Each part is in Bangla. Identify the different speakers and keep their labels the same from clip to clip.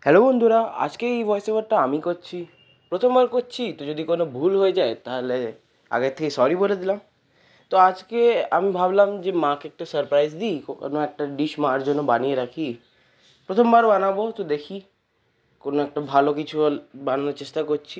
Speaker 1: হ্যালো বন্ধুরা, আজকে এই ভয়েস ওভারটা আমি করছি। প্রথমবার করছি, তো যদি কোনো ভুল হয়ে যায় তাহলে আগের থেকে সরি বলে দিলাম। তো আজকে আমি ভাবলাম যে মাকে একটা সারপ্রাইজ দিই, কোনো একটা ডিশ মার জন্য বানিয়ে রাখি। প্রথমবার বানাবো, তো দেখি কোনো একটা ভালো কিছু বানানোর চেষ্টা করছি।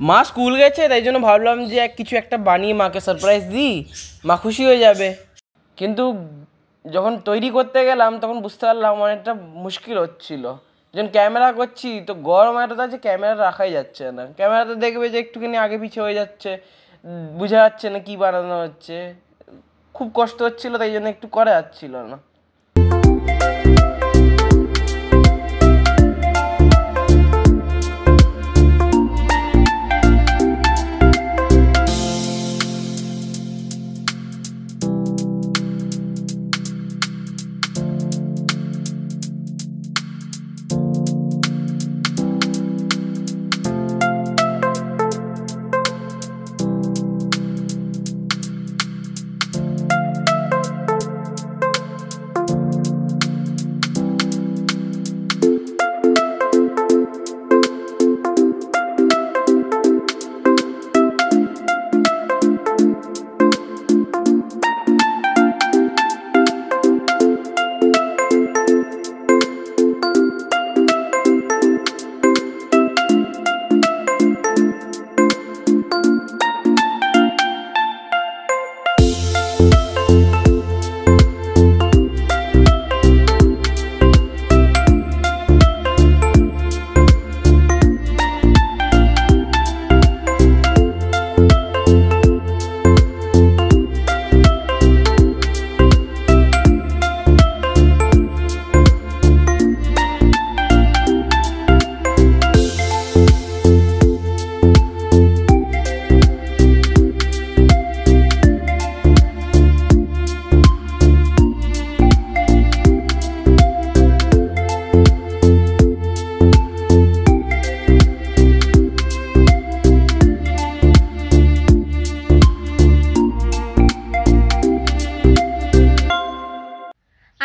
Speaker 1: মা স্কুল গেছে, তাই জন্য ভাবলাম যে কিছু একটা বানিয়ে মাকে সারপ্রাইজ দিই, মা খুশি হয়ে যাবে। কিন্তু যখন তৈরি করতে গেলাম তখন বুঝতে পারলাম অনেকটা মুশকিল হচ্ছিল। যখন ক্যামেরা করছি তো গরম এতটা যে ক্যামেরা রাখাই যাচ্ছে না। ক্যামেরাতে দেখবে যে একটুখানি আগে পিছে হয়ে যাচ্ছে, বোঝা যাচ্ছে না কী বানানো হচ্ছে। খুব কষ্ট হচ্ছিলো, তাই জন্য একটু করা যাচ্ছিল না।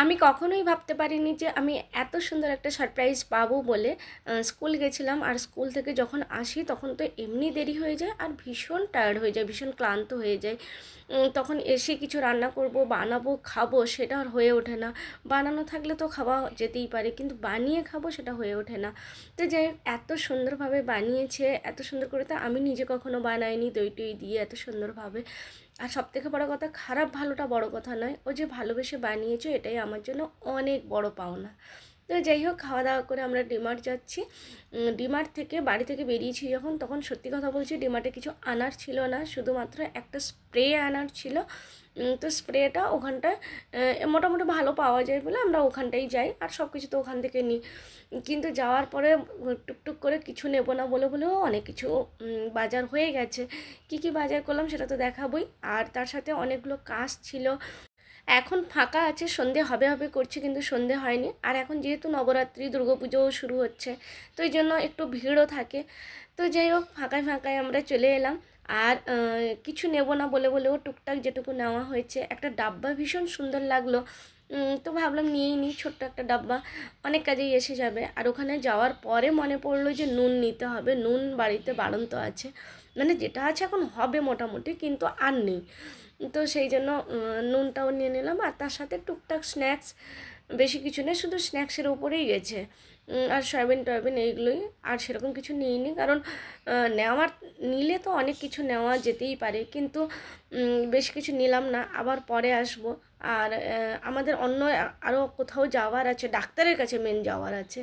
Speaker 2: আমি কখনোই ভাবতে পারিনি যে আমি এত সুন্দর একটা সারপ্রাইজ পাবো বলে। স্কুল গেছিলাম, আর স্কুল থেকে যখন আসি তখন তো এমনি দেরি হয়ে যায় আর ভীষণ টায়ার্ড হয়ে যায়, ভীষণ ক্লান্ত হয়ে যায়। তখন এসে কিছু রান্না করব, বানাবো, খাবো, সেটা আর হয়ে ওঠে না। বানানো থাকলে তো খাওয়া যেতেই পারে, কিন্তু বানিয়ে খাবো সেটা হয়ে ওঠে না। তো যাই হোক, এত সুন্দরভাবে বানিয়েছে, এত সুন্দর করে তো আমি নিজে কখনো বানাইনি দই টই দিয়ে এত সুন্দরভাবে। আর সবথেকে বড় কথা, খারাপ ভালোটা বড় কথা নয়, ও যে ভালোবেসে বানিয়েছো এটাই আমার জন্য অনেক বড় পাওনা। তো যাই হোক, খাওয়া দাওয়া করে আমরা ডিমার্ট যাচ্ছি। ডিমার্ট থেকে বাড়ি থেকে বেরিয়েছি যখন, তখন সত্যি কথা বলছি ডিমার্টে কিছু আনার ছিল না, শুধুমাত্র একটা স্প্রে আনার ছিল। তো স্প্রেটা ওখানটায় মোটামুটি ভালো পাওয়া যায় বলে আমরা ওখানটাই যাই, আর সব কিছু তো ওখান থেকে নিই। কিন্তু যাওয়ার পরে টুকটুক করে কিছু নেব না বলেও অনেক কিছু বাজার হয়ে গেছে। কি কি বাজার করলাম সেটা তো দেখাবই, আর তার সাথে অনেকগুলো কাজ ছিল। এখন ফাঁকা আছে, সন্ধে হবে হবে করছে কিন্তু সন্ধে হয়নি। আর এখন যেহেতু নবরাত্রি, দুর্গাপুজোও শুরু হচ্ছে, তো এই জন্য একটু ভিড়ও থাকে। তো যাই হোক, ফাঁকায় ফাঁকায় আমরা চলে এলাম। আর কিছু নেব না বলেও টুকটাক যেটুকু নেওয়া হয়েছে। একটা ডাব্বা ভীষণ সুন্দর লাগলো, তো ভাবলাম নিয়েই নিই। ছোট্ট একটা ডাব্বা, অনেক কাজেই এসে যাবে। আর ওখানে যাওয়ার পরে মনে পড়লো যে নুন নিতে হবে, নুন বাড়িতে বাড়ন্ত আছে। মানে যেটা আছে এখন হবে মোটামুটি, কিন্তু আর নেই। তো সেই জন্য নুনটাও নিয়ে নিলাম, আর তার সাথে টুকটাক স্ন্যাক্স, বেশি কিছু নেই, শুধু স্ন্যাক্সের উপরেই গেছে। আর সয়াবিন টয়াবিন এইগুলোই, আর সেরকম কিছু নিইনি, কারণ নিলে তো অনেক কিছু নেওয়া যেতেই পারে, কিন্তু বেশি কিছু নিলাম না, আবার পরে আসবো। আর আমাদের অন্য আরও কোথাও যাওয়ার আছে, ডাক্তারের কাছে মেন যাওয়ার আছে,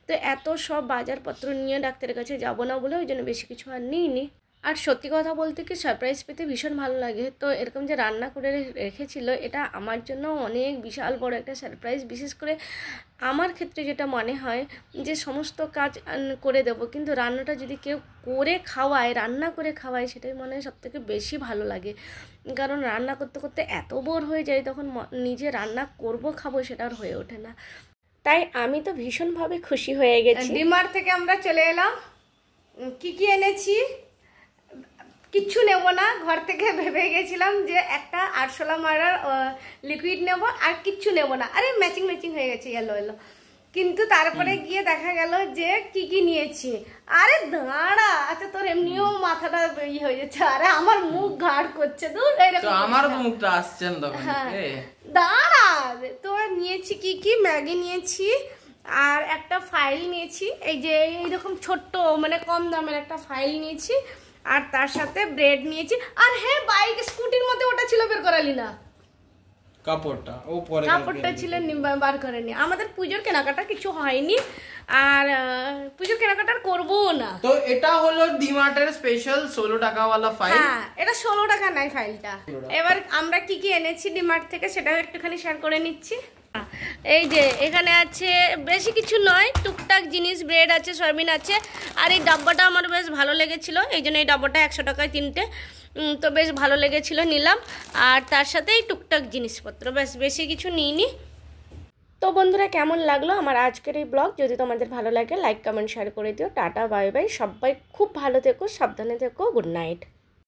Speaker 2: তো এত সব বাজারপত্র নিয়ে ডাক্তারের কাছে যাব না বলে ওই জন্য বেশি কিছু আর নিইনি। আর সত্যি কথা বলতে কি, সারপ্রাইজ পেতে ভীষণ ভালো লাগে। তো এরকম যে রান্না করে রেখেছিল, এটা আমার জন্য অনেক বিশাল বড় একটা সারপ্রাইজ। বিশেষ করে আমার ক্ষেত্রে যেটা মনে হয় যে সমস্ত কাজ করে দেবো, কিন্তু রান্নাটা যদি কেউ করে খাওয়ায়, রান্না করে খাওয়ায়, সেটাই মনে হয় সবথেকে বেশি ভালো লাগে। কারণ রান্না করতে করতে এত বোর হয়ে যায়, তখন নিজে রান্না করব খাবো সেটা আর হয়ে ওঠে না। তাই আমি তো ভীষণভাবে খুশি হয়ে গেছি। ডিমার্ট থেকে আমরা চলে এলাম। কি এনেছি কিচ্ছু নেব না, ঘর থেকে ভেবে গেছিলাম যে একটা আরশোলা মারার লিকুইড নেব, আর কিচ্ছু নেব না। আরে ম্যাচিং হয়ে গেছে, এলো। কিন্তু তারপরে গিয়ে দেখা গেল যে কি নিয়েছি। আরে দাঁড়া, আচ্ছা তোর এমনিও মাথাটা হয়ে যাচ্ছে, আরে আমার মুখ ঘাড় করছে, দূর এরকম
Speaker 1: আমার মুখটা আসছে না তখন।
Speaker 2: দাঁড়া, তো নিয়েছি কি ম্যাগি নিয়েছি, আর একটা ফাইল নিয়েছি, এই যে এইরকম ছোট্ট মানে কম দামের একটা ফাইল নিয়েছি, আর তার সাথে ব্রেড নিয়েছি। আর হ্যাঁ, বাইক স্কুটির মধ্যে ওটা ছিল, বের করালি না কাপড়টা ছিল, বার করেনি। আমাদের পুজোর কেনাকাটা কিছু হয়নি, আর পুজোর কেনাকাটা করবো না।
Speaker 1: তো এটা হলো ডিমার্টের স্পেশাল 16 টাকাওয়ালা ফাইল।
Speaker 2: হ্যাঁ, এটা 16 টাকা নাই ফাইলটা। এবার আমরা কি এনেছি ডিমার্ট থেকে সেটাও একটুখানি শেয়ার করে নিচ্ছি। এই যে এখানে আছে, বেশি কিছু নয়, টুকটাক জিনিস, ব্রেড আছে, সয়াবিন আছে, আর এই ডাব্বাটা আমার বেশ ভালো লেগেছিলো, এই জন্য এই ডাব্বাটা 100 টাকায় 3টে, তো বেশ ভালো লেগেছিলো, নিলাম। আর তার সাথে এই টুকটাক জিনিসপত্র, বেশ বেশি কিছু নিইনি। তো বন্ধুরা, কেমন লাগলো আমার আজকের এই ব্লগ? যদি তোমাদের ভালো লাগে লাইক কমেন্ট শেয়ার করে দিও। টাটা বাই বাই, সবাই খুব ভালো থেকো, সাবধানে থেকো, গুড নাইট।